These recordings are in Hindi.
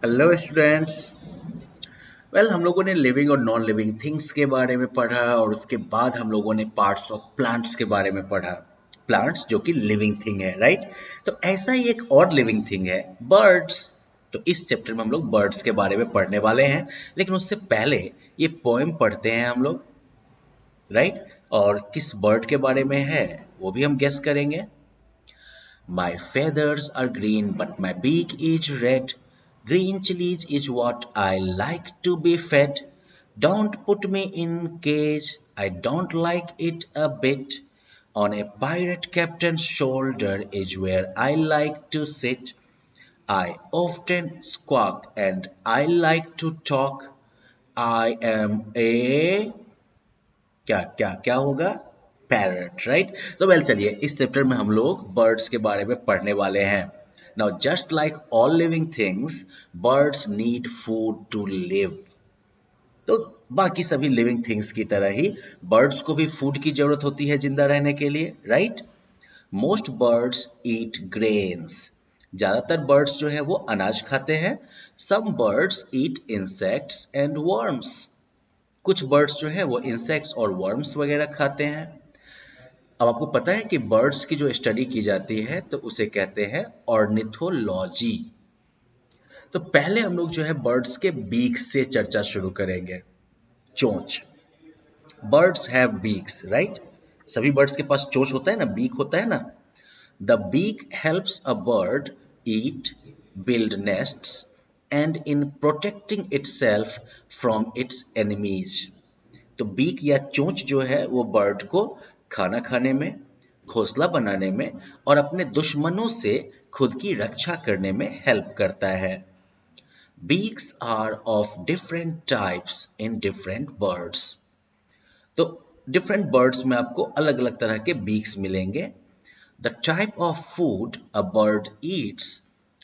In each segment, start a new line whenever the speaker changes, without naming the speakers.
Hello students. हम लोगों ने लिविंग और नॉन लिविंग थिंग्स के बारे में पढ़ा और उसके बाद हम लोगों ने पार्ट्स ऑफ प्लांट्स के बारे में पढ़ा। प्लांट्स जो कि लिविंग थिंग है, राइट। तो ऐसा ही एक और लिविंग थिंग है, बर्ड्स। तो इस चैप्टर में हम लोग बर्ड्स के बारे में पढ़ने वाले हैं, लेकिन उससे पहले ये पोएम पढ़ते हैं हम लोग, राइट। और किस बर्ड के बारे में है वो भी हम गेस करेंगे। My feathers are green, but my beak is red. Green chilies is what I like to be fed. Don't put me in cage, I don't like it a bit. On a pirate captain's shoulder is where I like to sit. I often squawk and I like to talk. I am a क्या क्या क्या होगा? Parrot, right. तो चलिए इस चैप्टर में हम लोग बर्ड्स के बारे में पढ़ने वाले हैं। Now just like all living things, birds need food to live. तो बाकी सभी लिविंग थिंग्स की तरह ही बर्ड्स को भी फूड की जरूरत होती है जिंदा रहने के लिए, right. Most birds eat grains. ज्यादातर बर्ड्स जो है वो अनाज खाते हैं। Some birds eat insects and worms. कुछ बर्ड्स जो है वो इंसेक्ट्स और वर्म्स वगैरह खाते हैं। अब आपको पता है कि बर्ड्स की जो स्टडी की जाती है तो उसे कहते हैं ऑर्निथोलॉजी। तो पहले हम लोग जो है बर्ड्स के बीक से चर्चा शुरू करेंगे। चोंच। Birds have beaks, right. सभी बर्ड्स के पास चोंच होता है ना, बीक होता है ना। The beak helps a bird eat, build nests and in protecting itself from its enemies. तो बीक या चोंच जो है वो बर्ड को खाना खाने में, घोंसला बनाने में और अपने दुश्मनों से खुद की रक्षा करने में हेल्प करता है। Beaks are of different types in different birds. तो डिफरेंट बर्ड्स में आपको अलग अलग तरह के बीक्स मिलेंगे। The type of food a bird eats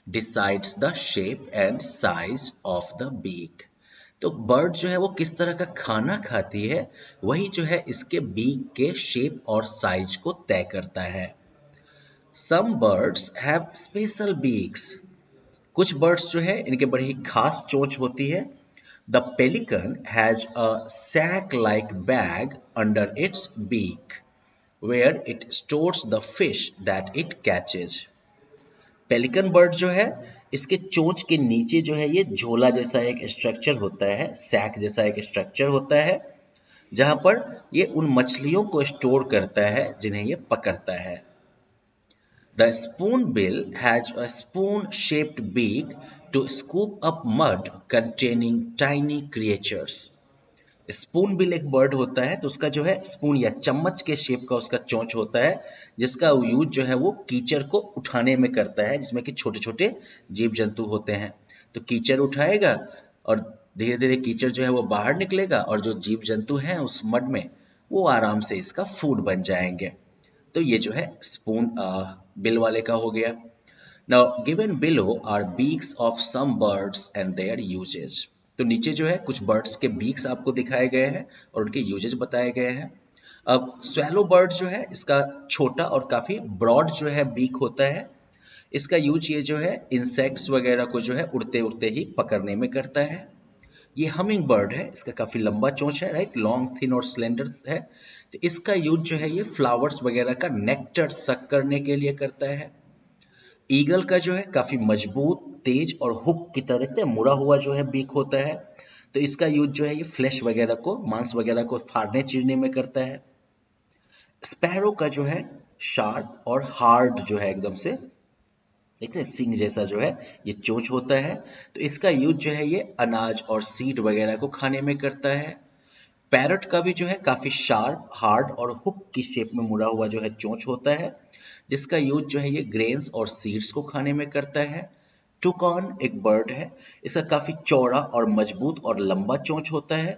decides the shape and size of the beak. तो बर्ड जो है वो किस तरह का खाना खाती है वही जो है इसके बीक के शेप और साइज को तय करता है। Some birds have special beaks. कुछ बर्ड्स जो है इनके बड़ी ही खास चोंच होती है। The pelican has a sac like bag under its beak where it stores the fish that it catches. Pelican bird जो है इसके चोंच के नीचे जो है ये झोला जैसा एक स्ट्रक्चर होता है, सैक जैसा एक स्ट्रक्चर होता है, जहां पर ये उन मछलियों को स्टोर करता है जिन्हें ये पकड़ता है। The spoonbill has a spoon-shaped beak to scoop up mud containing tiny creatures. Spoon bill एक बर्ड होता है तो उसका जो है स्पून या चम्मच के शेप का उसका चोंच होता है, जिसका यूज जो है वो कीचड़ को उठाने में करता है, जिसमें कि छोटे छोटे जीव जंतु होते हैं। तो कीचड़ उठाएगा और धीरे धीरे कीचड़ जो है वो बाहर निकलेगा और जो जीव जंतु हैं उस मड में वो आराम से इसका फूड बन जाएंगे। तो ये जो है स्पून बिल वाले का हो गया। Now given below are beaks of some birds and their uses. तो नीचे जो है कुछ बर्ड्स के बीक्स आपको दिखाए गए हैं और उनके यूजेस बताए गए हैं। अब स्वैलो बर्ड जो है इसका छोटा और काफी ब्रॉड जो है बीक होता है। इसका यूज ये जो है इंसेक्ट्स वगैरह को जो है उड़ते उड़ते ही पकड़ने में करता है। ये हमिंग बर्ड है, इसका काफी लंबा चोंच है, राइट, लॉन्ग थिन और स्लेंडर है। तो इसका यूज जो है ये फ्लावर्स वगैरह का नेक्टर सक करने के लिए करता है। ईगल का जो है काफी मजबूत, तेज और हुक की तरह से मुड़ा हुआ जो है बीक होता है। तो इसका यूज जो है ये फ्लैश वगैरह को, मांस वगैरह को फाड़ने चीरने में करता है। स्पैरो का जो है शार्प और हार्ड जो है एकदम से, ठीक है, सिंग जैसा जो है ये चोंच होता है। तो इसका यूज जो है ये अनाज और सीड वगैरह को खाने में करता है। पैरट का भी जो है काफी शार्प, हार्ड और हुक की शेप में मुड़ा हुआ जो है चोंच होता है, जिसका यूज जो है ये ग्रेन्स और सीड्स को खाने में करता है। टुकॉन एक बर्ड है, इसका काफी चौड़ा और मजबूत और लंबा चोंच होता है।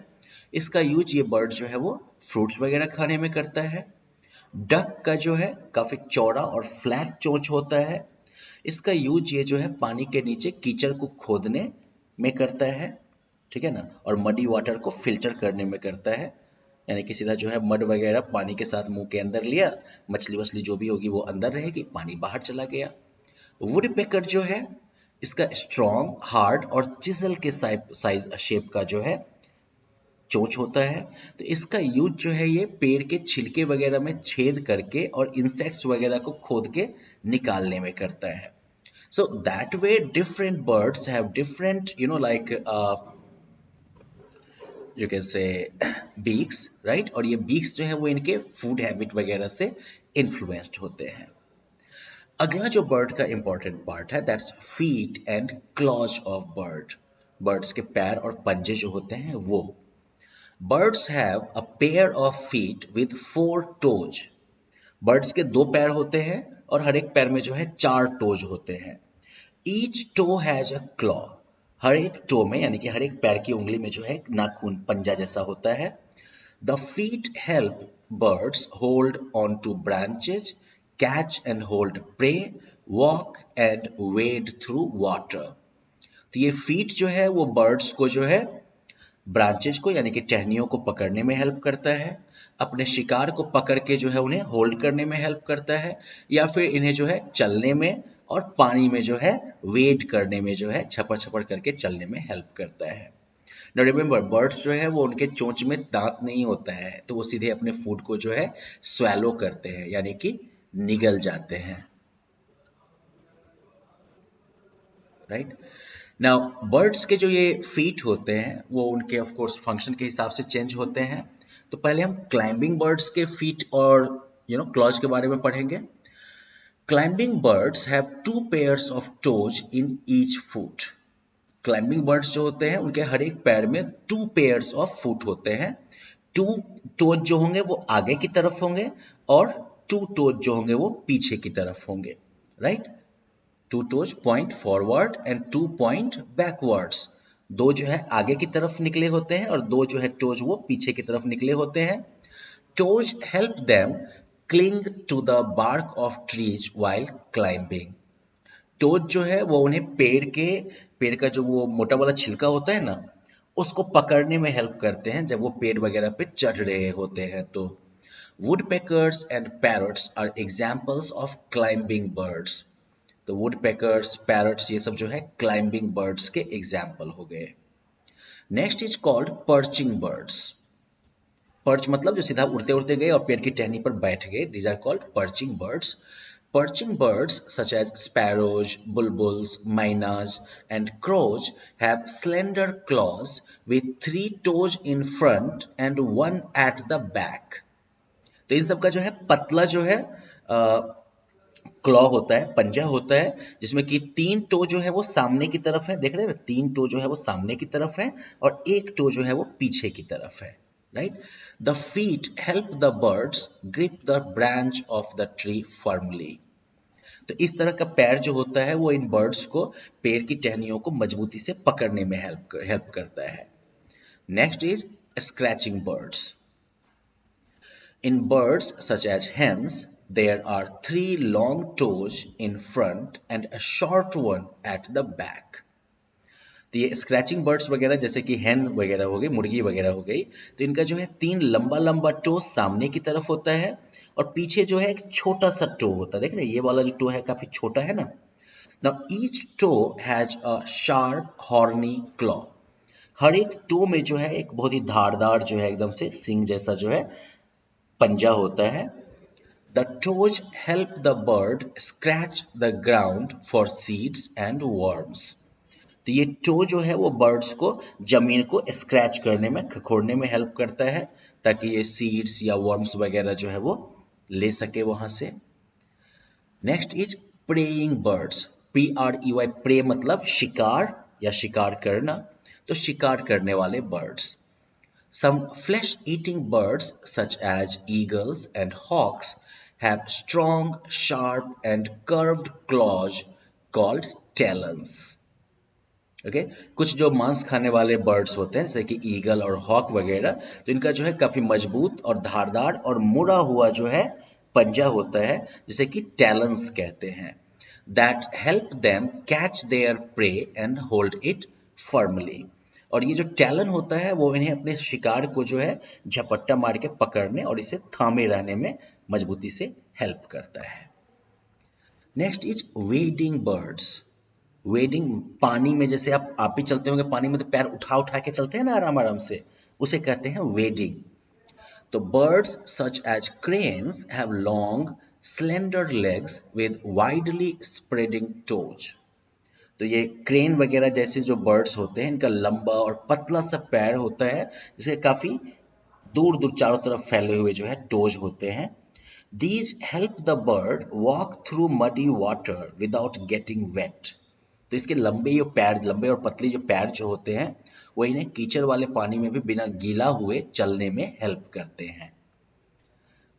इसका यूज ये बर्ड जो है वो फ्रूट्स वगैरह खाने में करता है। डक का जो है काफी चौड़ा और फ्लैट चोंच होता है। इसका यूज ये जो है पानी के नीचे कीचड़ को खोदने में करता है, ठीक है ना, और मडी वाटर को फिल्टर करने में करता है। यानी कि सीधा जो है मड वगैरह पानी के साथ मुंह के अंदर लिया, मछली वछली जो भी होगी वो अंदर रहेगी, पानी बाहर चला गया। वुड पेकर जो है इसका स्ट्रॉन्ग, हार्ड और चिसल के साइज शेप का जो है चोंच होता है। तो इसका यूज जो है ये पेड़ के छिलके वगैरह में छेद करके और इंसेक्ट्स वगैरह को खोद के निकालने में करता है। So that way different birds have different, like you can say beaks, right? और ये beaks जो है वो इनके food habit वगैरह से influenced होते हैं। अगला जो bird का important part है that's feet and claws of bird। birds के पैर और पंजे जो होते हैं वो। birds have a pair of feet with 4 toes। birds के 2 पैर होते हैं और हर एक पैर में जो है 4 toes होते हैं। Each toe has a claw. हर एक टो में यानी कि हर एक पैर की उंगली में जो है एक नाखून पंजा जैसा होता है। The feet help birds hold on to branches, catch and hold prey, walk and wade through water. तो ये फीट जो है वो बर्ड्स को जो है ब्रांचेज को यानी कि टहनियों को पकड़ने में हेल्प करता है, अपने शिकार को पकड़ के जो है उन्हें होल्ड करने में हेल्प करता है, या फिर इन्हें जो है चलने में और पानी में जो है वेड करने में जो है छपड़ छपड़ करके चलने में हेल्प करता है। नाउ रिमेंबर बर्ड्स जो है वो उनके चोंच में दांत नहीं होता है, तो वो सीधे अपने फूड को जो है स्वैलो करते हैं यानी कि निगल जाते हैं, राइट। नाउ बर्ड्स के जो ये फीट होते हैं वो उनके ऑफ कोर्स फंक्शन के हिसाब से चेंज होते हैं। तो पहले हम क्लाइंबिंग बर्ड्स के फीट और क्लॉज के बारे में पढ़ेंगे। Climbing birds have 2 pairs of toes in each foot। Climbing birds जो होते हैं उनके हर एक पैर में 2 pairs of foot होते हैं। 2 toes जो होंगे वो आगे की तरफ होंगे और 2 toes जो होंगे वो पीछे की तरफ होंगे, right. 2 toes point forward and 2 point backwards। दो जो है आगे की तरफ निकले होते हैं और दो जो है टोज वो पीछे की तरफ निकले होते हैं। Toes help them cling to the bark of trees while climbing। Toes जो है वो उन्हें पेड़ का जो वो मोटा वाला छिलका होता है ना, उसको पकड़ने में हेल्प करते हैं जब वो पेड़ वगैरह पे चढ़ रहे होते हैं। तो woodpeckers and parrots are examples of climbing birds। तो woodpeckers, parrots ये सब जो है climbing birds के example हो गए। Next is called perching birds. Perch मतलब जो सीधा उड़ते उड़ते गए और पेड़ की टहनी पर बैठ गए, these are called perching birds. Perching birds such as sparrows, bulbuls, mynas, and crows have slender claws with 3 toes in front and 1 at the back। तो इन सब का जो है पतला जो है क्लॉ होता है, पंजा होता है, जिसमें कि 3 टो जो है वो सामने की तरफ है, देख रहे हैं 3 टो जो है वो सामने की तरफ है और 1 टो जो है वो पीछे की तरफ है, right. The feet help the birds grip the branch of the tree firmly. तो इस तरह का पैर जो होता है वो इन बर्ड्स को पेड़ की टहनियों को मजबूती से पकड़ने में हेल्प करता है। Next is scratching birds. In birds such as hens, there are 3 long toes in front and a short one at the back। तो ये स्क्रैचिंग बर्ड्स वगैरह जैसे कि हेन वगैरह हो गई, मुर्गी वगैरह हो गई, तो इनका जो है 3 लंबा लंबा टो सामने की तरफ होता है और पीछे जो है एक छोटा सा टो होता है। देख रहे हैं ये वाला जो टो है काफी छोटा है ना। Now each toe has a sharp horny claw. हर एक टो में जो है एक बहुत ही धारदार जो है एकदम से सिंग जैसा जो है पंजा होता है। The toes help the bird scratch the ground for seeds and worms। तो ये टो जो है वो बर्ड्स को जमीन को स्क्रैच करने में, खखोरने में हेल्प करता है ताकि ये सीड्स या वर्म्स वगैरह जो है वो ले सके वहां से। Next is preying birds. PREY, prey मतलब शिकार या शिकार करना, तो शिकार करने वाले birds. Some flesh-eating birds, such as eagles and hawks, have strong, sharp, and curved claws called talons। Okay? कुछ जो मांस खाने वाले बर्ड्स होते हैं जैसे कि ईगल और हॉक वगैरह, तो इनका जो है काफी मजबूत और धारदार और मुड़ा हुआ जो है पंजा होता है जिसे कि टैलन्स कहते हैं। That help them catch their prey and hold it firmly। और ये जो टैलन होता है वो इन्हें अपने शिकार को जो है झपट्टा मार के पकड़ने और इसे थामे रहने में मजबूती से हेल्प करता है। Next is wedding birds. Wedding पानी में, जैसे आप भी चलते होंगे पानी में तो पैर उठा उठा के चलते हैं ना आराम आराम से, उसे कहते हैं वेडिंग। तो birds such as cranes have long, slender legs with widely spreading toes. तो ये क्रेन वगैरह जैसे जो बर्ड्स होते हैं, इनका लंबा और पतला सा पैर होता है, जिसके काफी दूर दूर चारों तरफ फैले हुए जो है टोज होते हैं। These help the bird walk through muddy water without getting wet. तो इसके लंबे और पतले जो पैर जो होते हैं, वो इन्हें कीचड़ वाले पानी में भी बिना गीला हुए चलने में हेल्प करते हैं।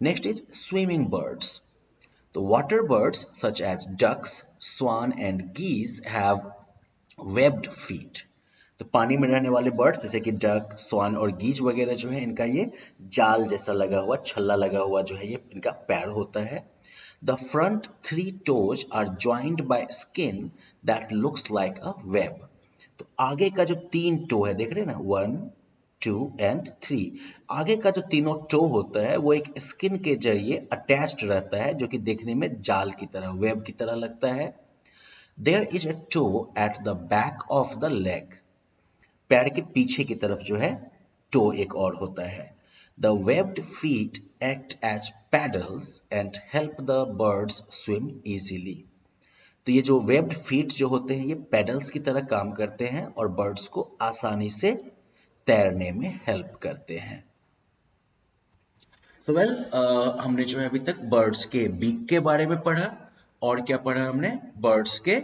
Next is swimming birds. The water birds such as ducks, swan and geese have webbed feet. तो पानी में रहने वाले बर्ड्स जैसे कि डक, स्वान और गीज वगैरह जो है, इनका ये जाल जैसा लगा हुआ, छल्ला लगा हुआ जो है ये इनका पैर होता है। The front three toes are joined by skin that looks like a web. तो आगे का जो 3 टो है, देख रहे हैं ना, 1, 2 एंड 3, आगे का जो तीनों टो होता है वो एक स्किन के जरिए अटैच्ड रहता है, जो कि देखने में जाल की तरह, वेब की तरह लगता है। There is a toe at the back of the leg. पैर के पीछे की तरफ जो है टो एक और होता है। The webbed feet act as paddles and help the birds swim easily. तो ये जो वेब्ड फीट जो होते हैं, ये पेडल्स की तरह काम करते हैं और बर्ड्स को आसानी से तैरने में हेल्प करते हैं। तो हमने जो है अभी तक बर्ड्स के बीक के बारे में पढ़ा, और क्या पढ़ा हमने, बर्ड्स के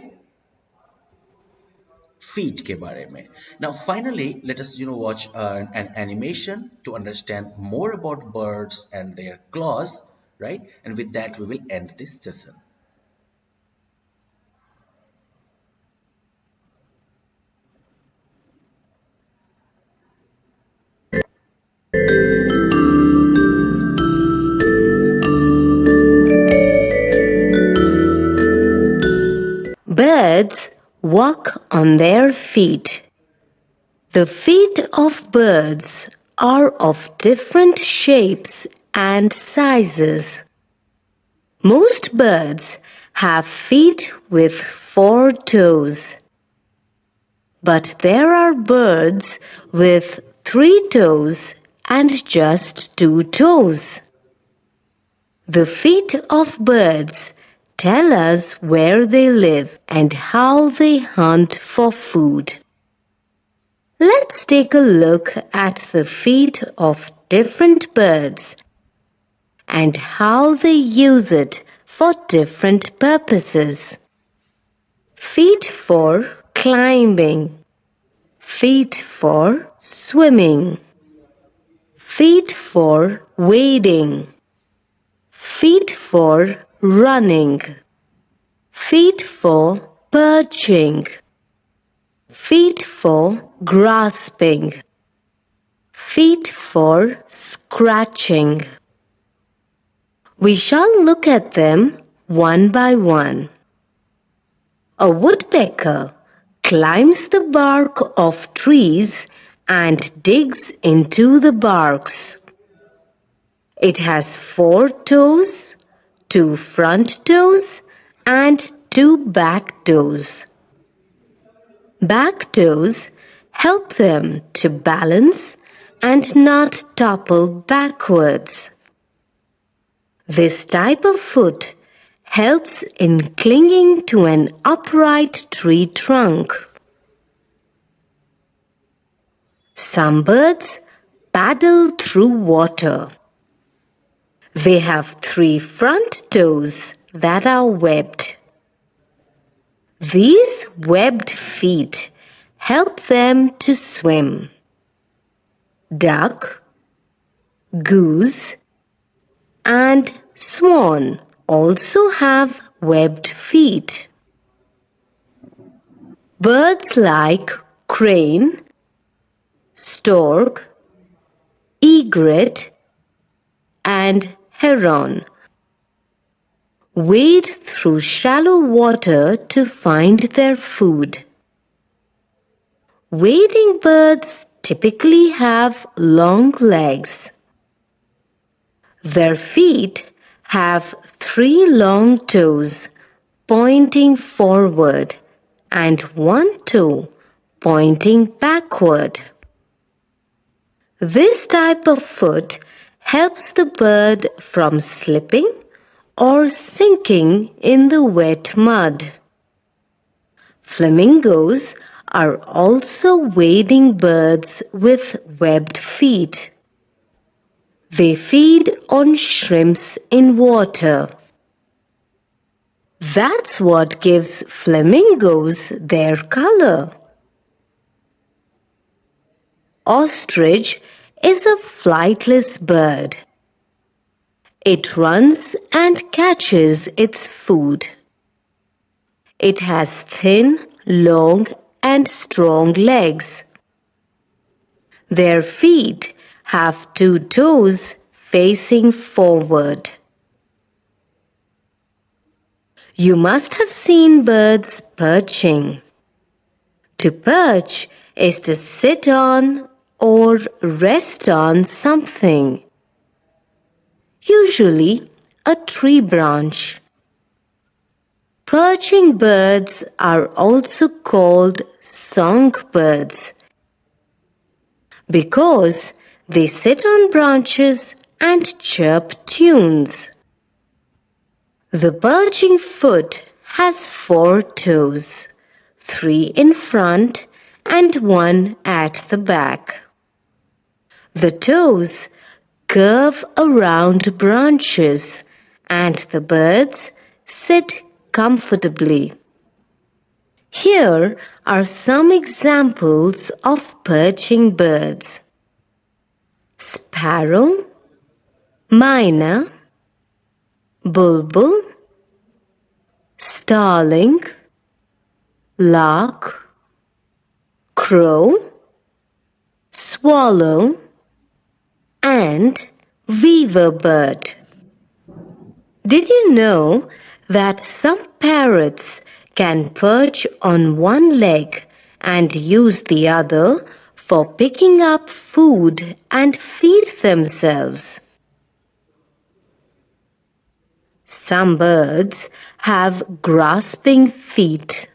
फीट के बारे में। Now finally let us watch an animation to understand more about birds and their claws, right? And with that we will end this session.
Birds walk on their feet. The feet of birds are of different shapes and sizes. Most birds have feet with 4 toes. But there are birds with 3 toes and just 2 toes. The feet of birds tell us where they live and how they hunt for food. Let's take a look at the feet of different birds and how they use it for different purposes. Feet for climbing, feet for swimming, feet for wading, feet for running, feet for perching, feet for grasping, feet for scratching. We shall look at them one by one. A woodpecker climbs the bark of trees and digs into the barks. It has 4 toes, 2 front toes and 2 back toes. Back toes help them to balance and not topple backwards. This type of foot helps in clinging to an upright tree trunk. Some birds paddle through water. They have 3 front toes that are webbed. These webbed feet help them to swim. Duck, goose, and swan also have webbed feet. Birds like crane, stork, egret, and heron wade through shallow water to find their food. Wading birds typically have long legs. Their feet have 3 long toes pointing forward and one toe pointing backward. This type of foot helps the bird from slipping or sinking in the wet mud. Flamingos are also wading birds with webbed feet. They feed on shrimps in water. That's what gives flamingos their color. Ostrich is a flightless bird. It runs and catches its food. It has thin, long, and strong legs. Their feet have two toes facing forward. You must have seen birds perching. To perch is to sit on or rest on something, usually a tree branch. Perching birds are also called songbirds because they sit on branches and chirp tunes. The perching foot has 4 toes, 3 in front and 1 at the back. The toes curve around branches and the birds sit comfortably. Here are some examples of perching birds: sparrow, myna, bulbul, starling, lark, crow, swallow, and weaver bird. Did you know that some parrots can perch on one leg and use the other for picking up food and feed themselves? Some birds have grasping feet.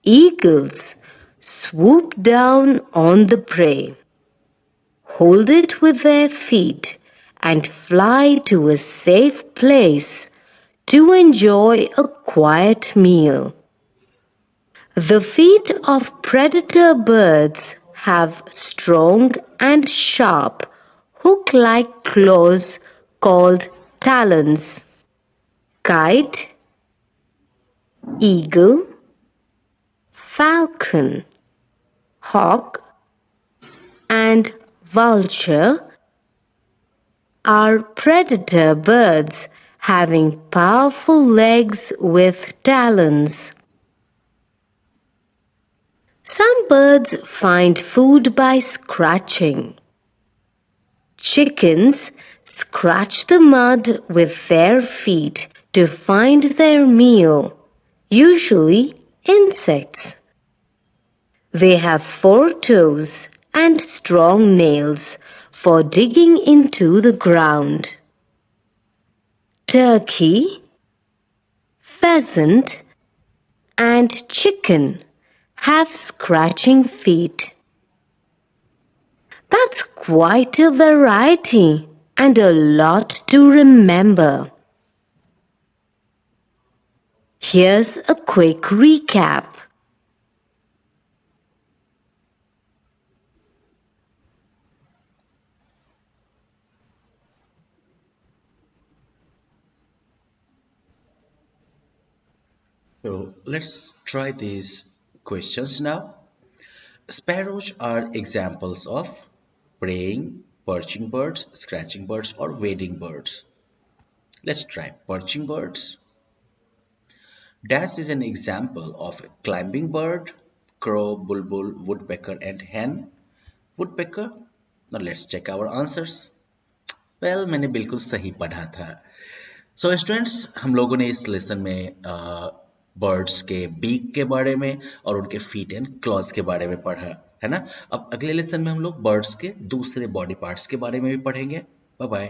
Eagles swoop down on the prey, hold it with their feet, and fly to a safe place to enjoy a quiet meal. The feet of predator birds have strong and sharp hook-like claws called talons. Kite, eagle, falcon, hawk, and vulture are predator birds having powerful legs with talons. Some birds find food by scratching. Chickens scratch the mud with their feet to find their meal, usually insects. They have 4 toes and strong nails for digging into the ground. Turkey, pheasant, and chicken have scratching feet. That's quite a variety and a lot to remember. Here's a quick recap.
So let's try these questions now. Sparrows are examples of praying, perching birds, scratching birds, or wading birds. Let's try perching birds. Dash is an example of a climbing bird, crow, bulbul, woodpecker, and hen. Woodpecker. Now let's check our answers. Well, मैंने बिल्कुल सही पढ़ा था. सो स्टूडेंट्स, हम लोगों ने इस लेसन में बर्ड्स के बीक के बारे में और उनके फीट एंड क्लॉज के बारे में पढ़ा है ना. अब अगले लेसन में हम लोग बर्ड्स के दूसरे बॉडी पार्ट्स के बारे में भी पढ़ेंगे. Bye bye.